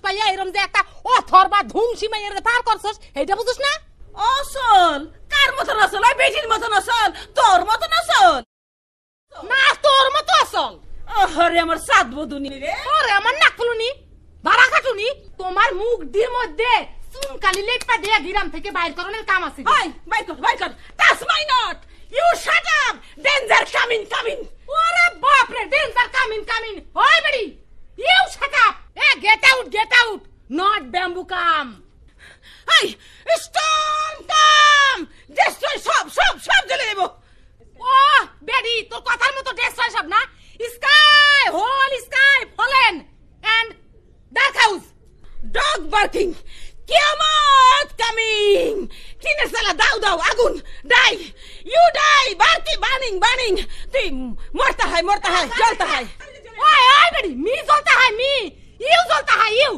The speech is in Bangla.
পাইয়া এরম যে একটা অথর বা ধুমসি মাইয়ের পার করছস এইটা বুঝছ না? অসল কার মতন আসল? ওই বেটির মতন আসল? তোর মতন আসল না তোর মতো আসল। ওরে আমার সাত বদুনি রে। ওরে আমার নাকফুলুনি বাড়া খাটুনি, তোমার মুখ দিয়ে মধ্যে চুনকালি লেপা দিয়ে গিরাম থেকে বাইর করনের কাম আছে। হাই বাই কর that's my not. You shut up, danger coming. ওরে বাপ রে, ডেঞ্জার কামিং। ওই বেডি ইউ শাট আপ, এ get out not bamboo come. High storm come, destroy সব জ্বলে দেব। ও বেডি তোর কথার মতো ডেস্ট্রয় সব না, sky hole sky fallen and dark house dog barking, কিয়ামত কামিং। টিনের সালা দাও আগুন, die you die, barking burning. তুই মরতা হয় জ্বলতা হয়। ওই বেডি মি জ্বলতা হয় মি, ইউ জ্বলতা হয় ইউ।